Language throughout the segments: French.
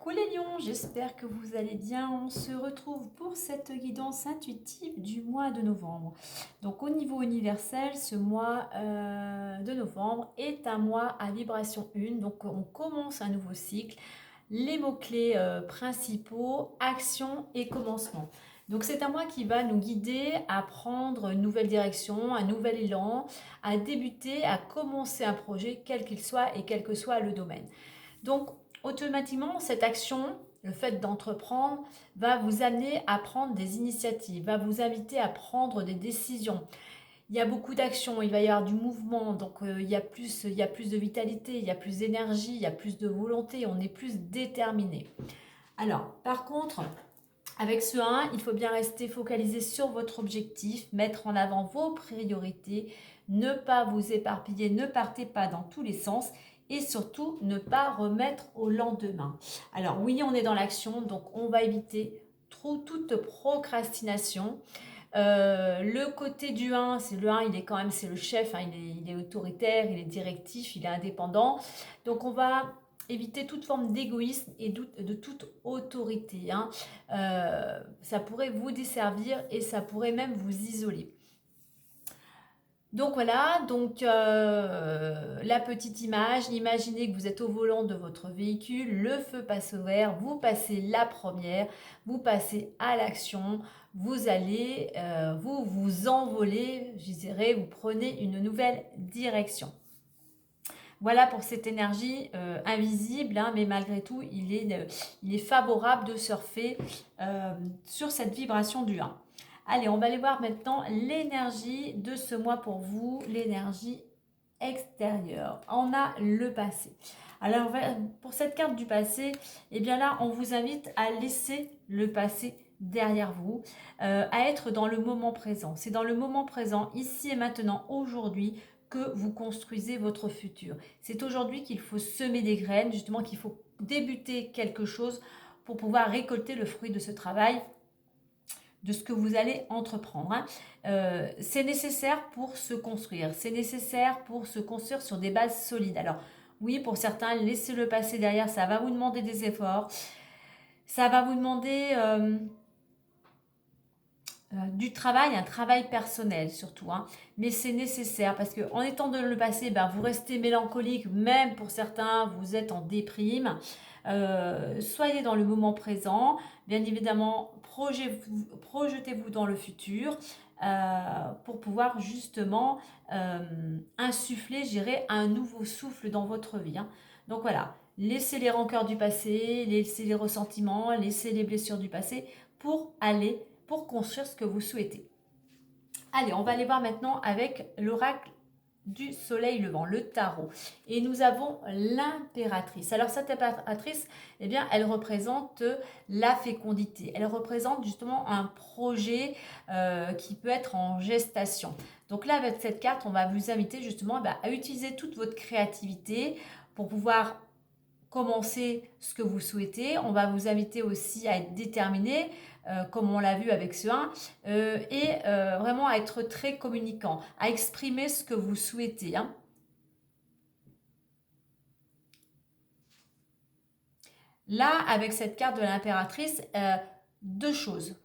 Coucou les lions, j'espère que vous allez bien. On se retrouve pour cette guidance intuitive du mois de novembre. Donc au niveau universel, ce mois de novembre est un mois à vibration 1. Donc on commence un nouveau cycle. Les mots-clés principaux, action et commencement. Donc c'est un mois qui va nous guider à prendre une nouvelle direction, un nouvel élan, à débuter, à commencer un projet, quel qu'il soit et quel que soit le domaine. Donc, automatiquement, cette action, le fait d'entreprendre, va vous amener à prendre des initiatives, va vous inviter à prendre des décisions. Il y a beaucoup d'actions, il va y avoir du mouvement, donc il y a plus de vitalité, il y a plus d'énergie, il y a plus de volonté, on est plus déterminé. Alors, par contre, avec ce 1, il faut bien rester focalisé sur votre objectif, mettre en avant vos priorités, ne pas vous éparpiller, ne partez pas dans tous les sens et surtout ne pas remettre au lendemain. Alors oui, on est dans l'action, donc on va éviter toute procrastination. Le côté du 1, c'est le 1, il est quand même, c'est le chef, hein, il est autoritaire, il est directif, il est indépendant. Donc on va éviter toute forme d'égoïsme et de toute autorité. Hein. Ça pourrait vous desservir et ça pourrait même vous isoler. Donc voilà, donc la petite image, imaginez que vous êtes au volant de votre véhicule, le feu passe au vert, vous passez la première, vous passez à l'action, vous allez vous envoler, je dirais, vous prenez une nouvelle direction. Voilà pour cette énergie invisible, hein, mais malgré tout, il est favorable de surfer sur cette vibration du 1. Allez, on va aller voir maintenant l'énergie de ce mois pour vous, l'énergie extérieure. On a le passé. Alors, pour cette carte du passé, eh bien là, on vous invite à laisser le passé derrière vous, à être dans le moment présent. C'est dans le moment présent, ici et maintenant, aujourd'hui, que vous construisez votre futur. C'est aujourd'hui qu'il faut semer des graines, justement qu'il faut débuter quelque chose pour pouvoir récolter le fruit de ce travail, de ce que vous allez entreprendre. Hein. C'est nécessaire pour se construire, c'est nécessaire pour se construire sur des bases solides. Alors oui, pour certains, laissez le passer derrière, ça va vous demander des efforts, ça va vous demander du travail, un travail personnel surtout, hein. Mais c'est nécessaire parce qu'en étant dans le passé, ben, vous restez mélancolique, même pour certains, vous êtes en déprime. Soyez dans le moment présent, bien évidemment, projetez-vous dans le futur pour pouvoir justement insuffler, j'irai, un nouveau souffle dans votre vie. Hein. Donc voilà, laissez les rancœurs du passé, laissez les ressentiments, laissez les blessures du passé pour construire ce que vous souhaitez. Allez, on va aller voir maintenant avec l'oracle du soleil levant, le tarot. Et nous avons l'impératrice. Alors cette impératrice, eh bien, elle représente la fécondité. Elle représente justement un projet qui peut être en gestation. Donc là, avec cette carte, on va vous inviter justement à utiliser toute votre créativité pour pouvoir commencer ce que vous souhaitez. On va vous inviter aussi à être déterminé, comme on l'a vu avec ce 1, et vraiment à être très communicant, à exprimer ce que vous souhaitez. Hein. Là, avec cette carte de l'impératrice, deux choses.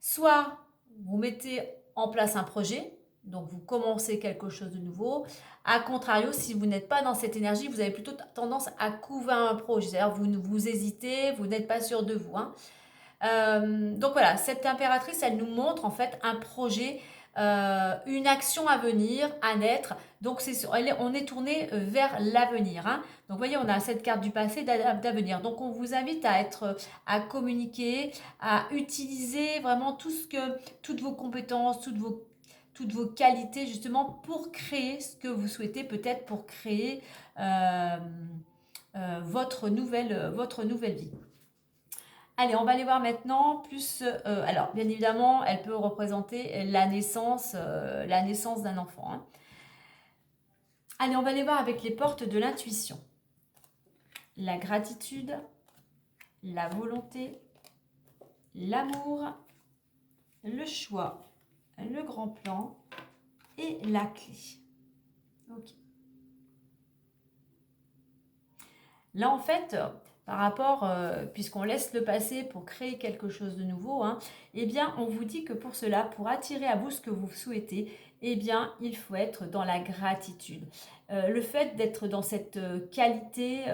Soit vous mettez en place un projet, donc vous commencez quelque chose de nouveau. A contrario, si vous n'êtes pas dans cette énergie, vous avez plutôt tendance à couver un projet. C'est-à-dire vous hésitez, vous n'êtes pas sûr de vous. Hein. Donc voilà, cette impératrice, elle nous montre en fait un projet, une action à venir, à naître. Donc on est tourné vers l'avenir. Hein. Donc vous voyez, on a cette carte du passé, d'avenir. Donc on vous invite à communiquer, à utiliser vraiment toutes vos compétences, toutes vos qualités justement pour créer ce que vous souhaitez, peut-être pour créer votre nouvelle vie. Allez, on va aller voir maintenant plus. Alors, bien évidemment, elle peut représenter la naissance d'un enfant. Hein. Allez, on va aller voir avec les portes de l'intuition. La gratitude, la volonté, l'amour, le choix, le grand plan et la clé. Ok. Là, en fait, par rapport, puisqu'on laisse le passé pour créer quelque chose de nouveau, hein, eh bien, on vous dit que pour cela, pour attirer à vous ce que vous souhaitez, eh bien, il faut être dans la gratitude. Le fait d'être dans cette qualité,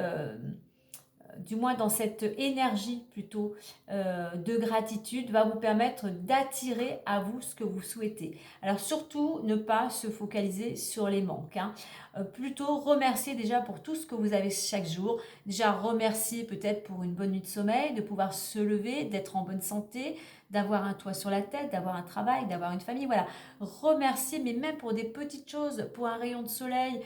du moins dans cette énergie plutôt de gratitude, va vous permettre d'attirer à vous ce que vous souhaitez. Alors surtout, ne pas se focaliser sur les manques, hein. Plutôt remercier déjà pour tout ce que vous avez chaque jour. Déjà remercier peut-être pour une bonne nuit de sommeil, de pouvoir se lever, d'être en bonne santé, d'avoir un toit sur la tête, d'avoir un travail, d'avoir une famille. Voilà, remercier, mais même pour des petites choses, pour un rayon de soleil,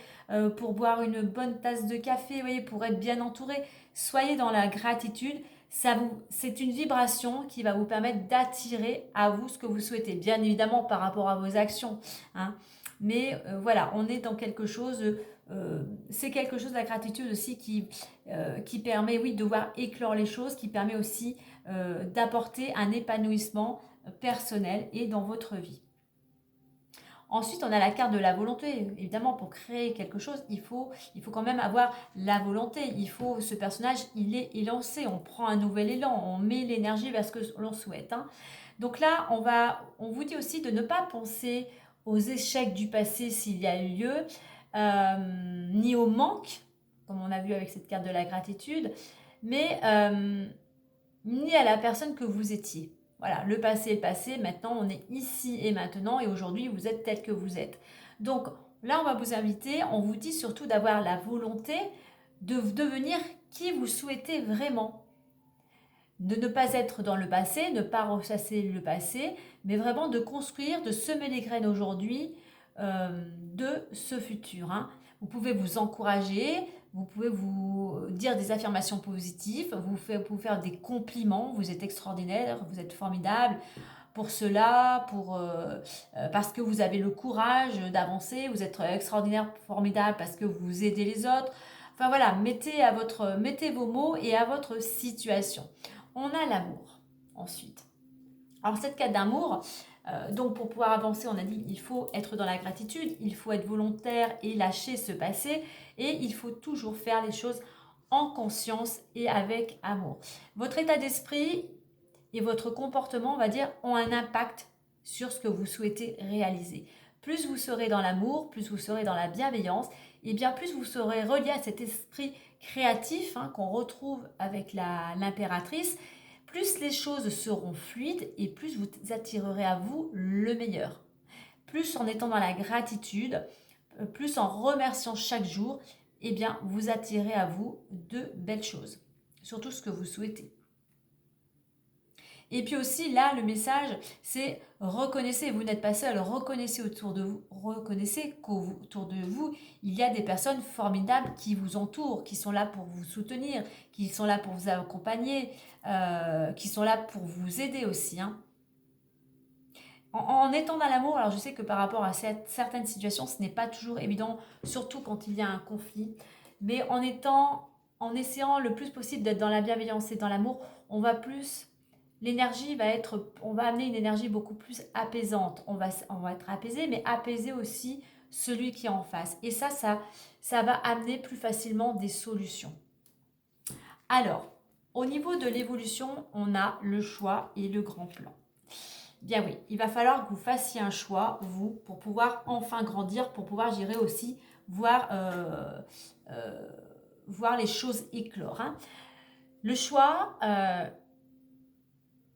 pour boire une bonne tasse de café, vous voyez, pour être bien entouré. Soyez dans la gratitude, c'est une vibration qui va vous permettre d'attirer à vous ce que vous souhaitez, bien évidemment par rapport à vos actions, hein. Mais voilà, on est dans quelque chose, c'est quelque chose, la gratitude aussi qui permet, oui, de voir éclore les choses, qui permet aussi d'apporter un épanouissement personnel et dans votre vie. Ensuite, on a la carte de la volonté. Évidemment, pour créer quelque chose, il faut quand même avoir la volonté. Ce personnage, il est élancé. On prend un nouvel élan, on met l'énergie vers ce que l'on souhaite, hein. Donc là, on vous dit aussi de ne pas penser aux échecs du passé s'il y a eu lieu, ni au manque, comme on a vu avec cette carte de la gratitude, mais ni à la personne que vous étiez. Voilà, le passé est passé, maintenant on est ici et maintenant et aujourd'hui vous êtes tel que vous êtes. Donc là on va vous inviter, on vous dit surtout d'avoir la volonté de devenir qui vous souhaitez vraiment. De ne pas être dans le passé, ne pas ressasser le passé, mais vraiment de construire, de semer les graines aujourd'hui de ce futur, hein. Vous pouvez vous encourager, vous pouvez vous dire des affirmations positives, vous faire des compliments, vous êtes extraordinaire, vous êtes formidable pour cela, parce que vous avez le courage d'avancer, vous êtes extraordinaire, formidable parce que vous aidez les autres. Enfin voilà, mettez vos mots et à votre situation. On a l'amour ensuite. Alors cette carte d'amour, donc pour pouvoir avancer, on a dit il faut être dans la gratitude, il faut être volontaire et lâcher ce passé, et il faut toujours faire les choses en conscience et avec amour. Votre état d'esprit et votre comportement, on va dire, ont un impact sur ce que vous souhaitez réaliser. Plus vous serez dans l'amour, plus vous serez dans la bienveillance, et bien plus vous serez relié à cet esprit créatif, hein, qu'on retrouve avec l'impératrice. Plus les choses seront fluides et plus vous attirerez à vous le meilleur. Plus en étant dans la gratitude, plus en remerciant chaque jour, eh bien vous attirez à vous de belles choses, surtout ce que vous souhaitez. Et puis aussi là, le message, c'est reconnaissez, vous n'êtes pas seul, reconnaissez autour de vous, reconnaissez qu'autour de vous, il y a des personnes formidables qui vous entourent, qui sont là pour vous soutenir, qui sont là pour vous accompagner, qui sont là pour vous aider aussi, hein. En étant dans l'amour, alors je sais que par rapport à certaines situations, ce n'est pas toujours évident, surtout quand il y a un conflit, mais en essayant le plus possible d'être dans la bienveillance et dans l'amour, on va amener une énergie beaucoup plus apaisante. On va être apaisé, mais apaiser aussi celui qui est en face. Et ça va amener plus facilement des solutions. Alors, au niveau de l'évolution, on a le choix et le grand plan. Bien oui, il va falloir que vous fassiez un choix, vous, pour pouvoir enfin grandir, pour pouvoir, j'irai aussi, voir les choses éclore, hein. Le choix,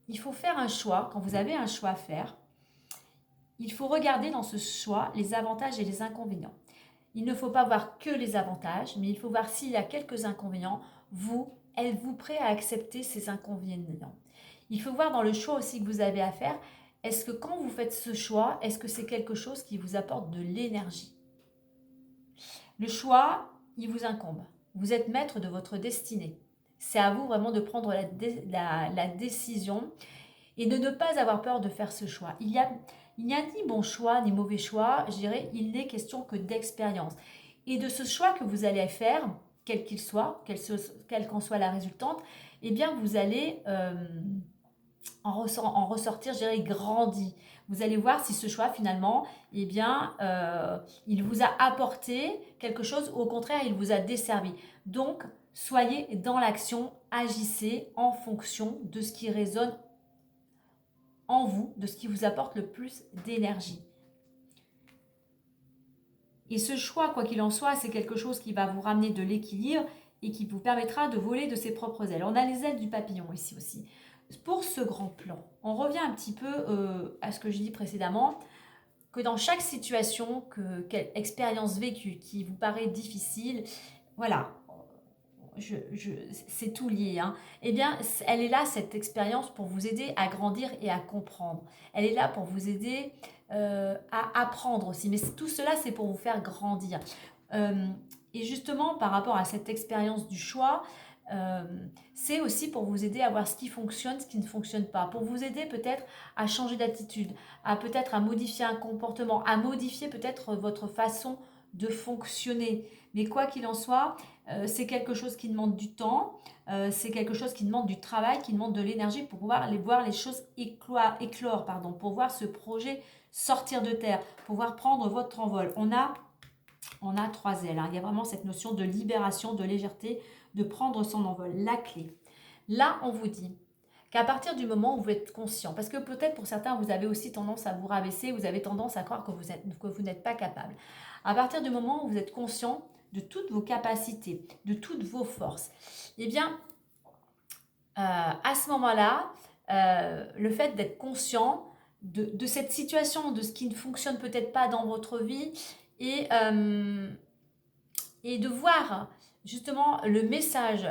il faut faire un choix. Quand vous avez un choix à faire, il faut regarder dans ce choix les avantages et les inconvénients. Il ne faut pas voir que les avantages, mais il faut voir s'il y a quelques inconvénients. Êtes-vous prêt à accepter ces inconvénients? Il faut voir dans le choix aussi que vous avez à faire, est-ce que quand vous faites ce choix, est-ce que c'est quelque chose qui vous apporte de l'énergie? Le choix, il vous incombe. Vous êtes maître de votre destinée. C'est à vous vraiment de prendre la décision et de ne pas avoir peur de faire ce choix. Il n'y a ni bon choix ni mauvais choix, je dirais, il n'est question que d'expérience. Et de ce choix que vous allez faire, quel qu'il soit, quelle qu'en soit la résultante, eh bien vous allez en ressortir, je dirais, grandi. Vous allez voir si ce choix finalement, eh bien, il vous a apporté quelque chose ou au contraire, il vous a desservi. Donc, soyez dans l'action agissez en fonction de ce qui résonne en vous, de ce qui vous apporte le plus d'énergie. Et ce choix, quoi qu'il en soit, c'est quelque chose qui va vous ramener de l'équilibre et qui vous permettra de voler de ses propres ailes. On a les ailes du papillon ici aussi. Pour ce grand plan, on revient un petit peu à ce que je dis précédemment, que dans chaque situation, quelle expérience vécue qui vous paraît difficile, voilà, c'est tout lié, hein. Eh bien, elle est là, cette expérience, pour vous aider à grandir et à comprendre. Elle est là pour vous aider à apprendre aussi. Mais tout cela, c'est pour vous faire grandir. Et justement, par rapport à cette expérience du choix, euh, c'est aussi pour vous aider à voir ce qui fonctionne, ce qui ne fonctionne pas. Pour vous aider peut-être à changer d'attitude, à peut-être à modifier un comportement, à modifier peut-être votre façon de fonctionner. Mais quoi qu'il en soit, c'est quelque chose qui demande du temps, c'est quelque chose qui demande du travail, qui demande de l'énergie pour pouvoir voir les choses éclore, pour voir ce projet sortir de terre, pour pouvoir prendre votre envol. On a 3 ailes, hein. Il y a vraiment cette notion de libération, de légèreté, de prendre son envol. La clé. Là, on vous dit qu'à partir du moment où vous êtes conscient, parce que peut-être pour certains, vous avez aussi tendance à vous rabaisser, vous avez tendance à croire que vous n'êtes pas capable. À partir du moment où vous êtes conscient de toutes vos capacités, de toutes vos forces, eh bien, à ce moment-là, le fait d'être conscient de cette situation, de ce qui ne fonctionne peut-être pas dans votre vie, et de voir justement le message,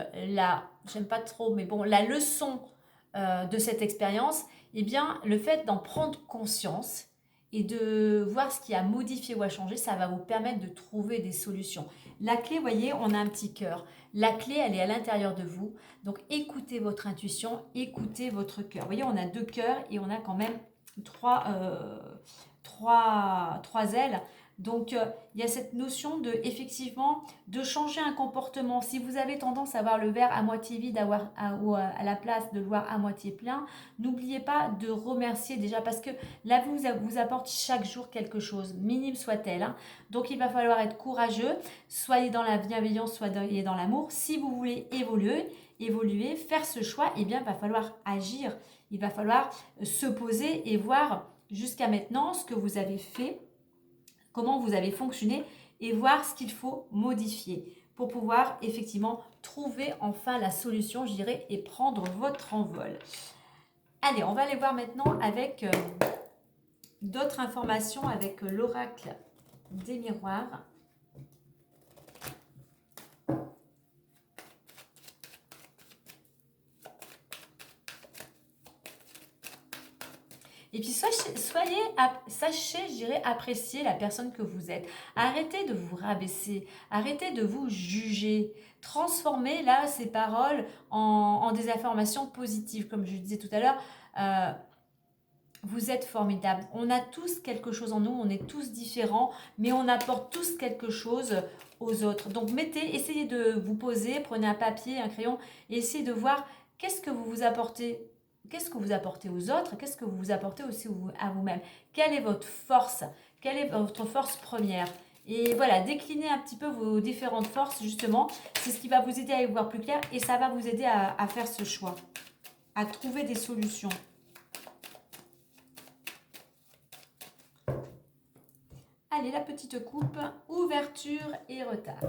j'aime pas trop, mais bon, la leçon de cette expérience, eh bien, le fait d'en prendre conscience et de voir ce qui a modifié ou a changé, ça va vous permettre de trouver des solutions. La clé, vous voyez, on a un petit cœur. La clé, elle est à l'intérieur de vous. Donc, écoutez votre intuition, écoutez votre cœur. Vous voyez, on a 2 cœurs et on a quand même trois ailes. Donc, il y a cette notion effectivement, de changer un comportement. Si vous avez tendance à voir le verre à moitié vide ou à la place de le voir à moitié plein, n'oubliez pas de remercier déjà, parce que la vie vous apporte chaque jour quelque chose, minime soit-elle, hein. Donc, il va falloir être courageux, soyez dans la bienveillance, soyez dans l'amour. Si vous voulez évoluer, faire ce choix, eh bien, il va falloir agir. Il va falloir se poser et voir jusqu'à maintenant ce que vous avez fait, comment vous avez fonctionné, et voir ce qu'il faut modifier pour pouvoir effectivement trouver enfin la solution, je dirais, et prendre votre envol. Allez, on va aller voir maintenant avec d'autres informations avec l'oracle des miroirs. Et puis sachez, je dirais, apprécier la personne que vous êtes. Arrêtez de vous rabaisser, arrêtez de vous juger. Transformez là ces paroles en des affirmations positives. Comme je le disais tout à l'heure, vous êtes formidables. On a tous quelque chose en nous, on est tous différents, mais on apporte tous quelque chose aux autres. Donc essayez de vous poser, prenez un papier, un crayon, et essayez de voir qu'est-ce que vous apportez. Qu'est-ce que vous apportez aux autres? Qu'est-ce que vous apportez aussi à vous-même? Quelle est votre force? Quelle est votre force première? Et voilà, déclinez un petit peu vos différentes forces, justement. C'est ce qui va vous aider à y voir plus clair, et ça va vous aider à faire ce choix, à trouver des solutions. Allez, la petite coupe, ouverture et retard.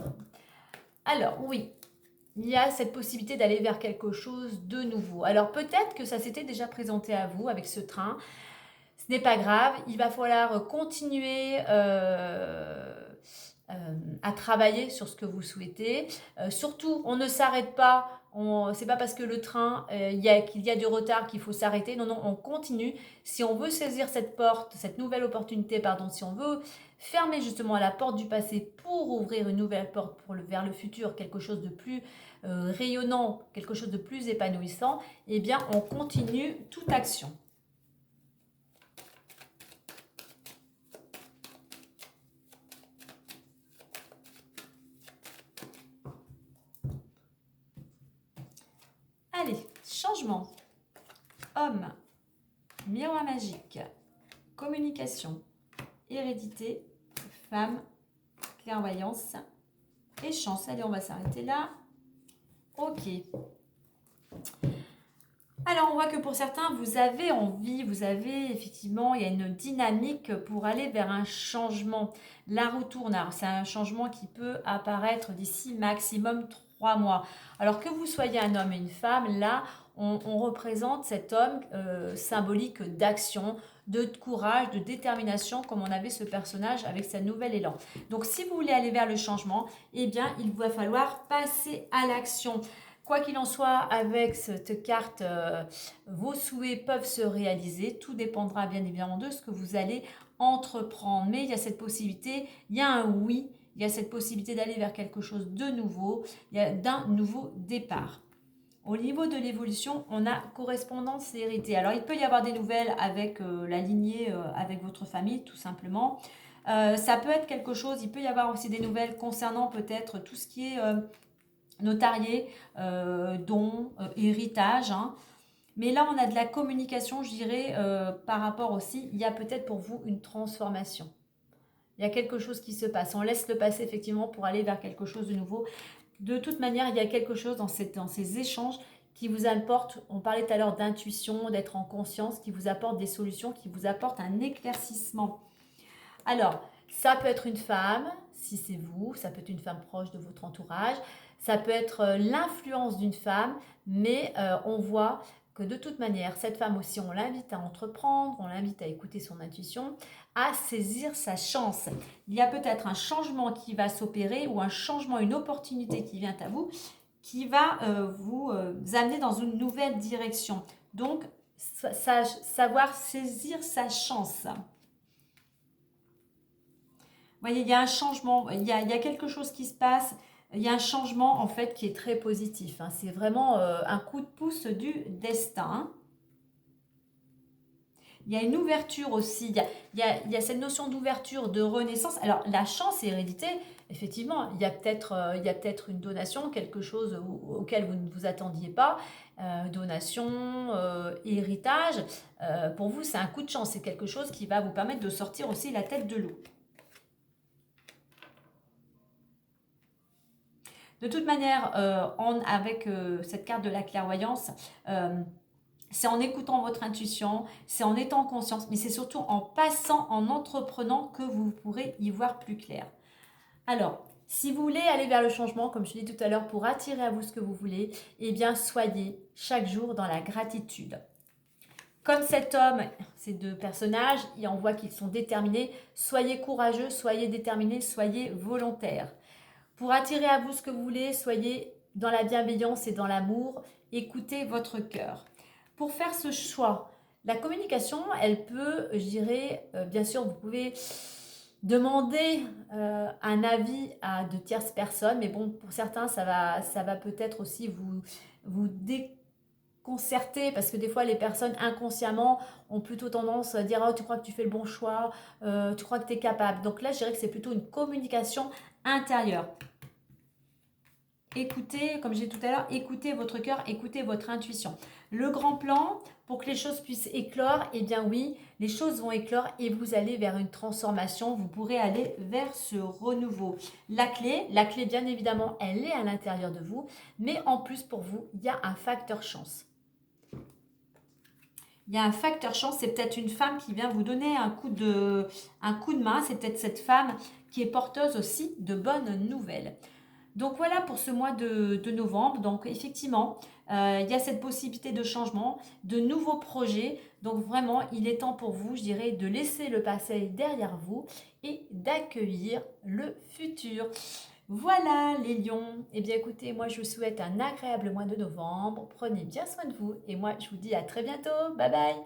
Alors, oui, il y a cette possibilité d'aller vers quelque chose de nouveau. Alors peut-être que ça s'était déjà présenté à vous avec ce train. Ce n'est pas grave, il va falloir continuer à travailler sur ce que vous souhaitez. Surtout, on ne s'arrête pas. C'est pas parce que le train, qu'il y a du retard qu'il faut s'arrêter. Non, non, on continue. Si on veut saisir cette porte, cette nouvelle opportunité, pardon, si on veut fermer justement la porte du passé pour ouvrir une nouvelle porte vers le futur, quelque chose de plus rayonnant, quelque chose de plus épanouissant, eh bien, on continue toute action. Allez, changement. Homme, miroir magique, communication, hérédité, femme, clairvoyance et chance. Allez, on va s'arrêter là. Ok. Alors, on voit que pour certains, vous avez envie, effectivement, il y a une dynamique pour aller vers un changement. La retourne, alors c'est un changement qui peut apparaître d'ici maximum 3 mois. Alors que vous soyez un homme et une femme, là, on représente cet homme symbolique d'action, de courage, de détermination, comme on avait ce personnage avec sa nouvelle élan. Donc, si vous voulez aller vers le changement, eh bien, il va falloir passer à l'action. Quoi qu'il en soit, avec cette carte, vos souhaits peuvent se réaliser. Tout dépendra bien évidemment de ce que vous allez entreprendre. Mais il y a cette possibilité, il y a un oui, il y a cette possibilité d'aller vers quelque chose de nouveau, il y a d'un nouveau départ. Au niveau de l'évolution, on a correspondance et hérité. Alors, il peut y avoir des nouvelles avec la lignée, avec votre famille, tout simplement. Ça peut être quelque chose, il peut y avoir aussi des nouvelles concernant peut-être tout ce qui est notarié, dons, héritage. Hein. Mais là, on a de la communication, je dirais, par rapport aussi, il y a peut-être pour vous une transformation. Il y a quelque chose qui se passe. On laisse le passé, effectivement, pour aller vers quelque chose de nouveau. De toute manière, il y a quelque chose dans ces échanges qui vous apporte, on parlait tout à l'heure d'intuition, d'être en conscience, qui vous apporte des solutions, qui vous apporte un éclaircissement. Alors, ça peut être une femme, si c'est vous, ça peut être une femme proche de votre entourage, ça peut être l'influence d'une femme, mais on voit que de toute manière, cette femme aussi, on l'invite à entreprendre, on l'invite à écouter son intuition, à saisir sa chance. Il y a peut-être un changement qui va s'opérer ou un changement, une opportunité qui vient à vous, qui va vous amener dans une nouvelle direction. Donc, savoir saisir sa chance. Vous voyez, il y a un changement, il y a quelque chose qui se passe, il y a un changement en fait qui est très positif. Hein. C'est vraiment un coup de pouce du destin. Il y a une ouverture aussi, il y a cette notion d'ouverture, de renaissance. Alors la chance et hérédité, effectivement, il y a peut-être une donation, quelque chose auquel vous ne vous attendiez pas. Donation, héritage, pour vous c'est un coup de chance, c'est quelque chose qui va vous permettre de sortir aussi la tête de l'eau. De toute manière, avec cette carte de la clairvoyance, c'est en écoutant votre intuition, c'est en étant conscience, mais c'est surtout en passant, en entreprenant que vous pourrez y voir plus clair. Alors, si vous voulez aller vers le changement, comme je l'ai dit tout à l'heure, pour attirer à vous ce que vous voulez, eh bien, soyez chaque jour dans la gratitude. Comme cet homme, ces deux personnages, on voit qu'ils sont déterminés. Soyez courageux, soyez déterminés, soyez volontaires. Pour attirer à vous ce que vous voulez, soyez dans la bienveillance et dans l'amour. Écoutez votre cœur. Pour faire ce choix, la communication, elle peut, je dirais, bien sûr, vous pouvez demander un avis à de tierces personnes, mais bon, pour certains, ça va peut-être aussi vous déconcerter, parce que des fois, les personnes inconsciemment ont plutôt tendance à dire « Oh, tu crois que tu fais le bon choix, tu crois que tu es capable ». Donc là, je dirais que c'est plutôt une communication intérieure. Écoutez, comme j'ai dit tout à l'heure, écoutez votre cœur, écoutez votre intuition. Le grand plan, pour que les choses puissent éclore, eh bien oui, les choses vont éclore et vous allez vers une transformation, vous pourrez aller vers ce renouveau. La clé bien évidemment, elle est à l'intérieur de vous, mais en plus pour vous, il y a un facteur chance. Il y a un facteur chance, c'est peut-être une femme qui vient vous donner un coup de main, c'est peut-être cette femme qui est porteuse aussi de bonnes nouvelles. Donc voilà pour ce mois de novembre. Donc effectivement, il y a cette possibilité de changement, de nouveaux projets. Donc vraiment, il est temps pour vous, je dirais, de laisser le passé derrière vous et d'accueillir le futur. Voilà les lions. Eh bien écoutez, moi je vous souhaite un agréable mois de novembre. Prenez bien soin de vous et moi je vous dis à très bientôt. Bye bye.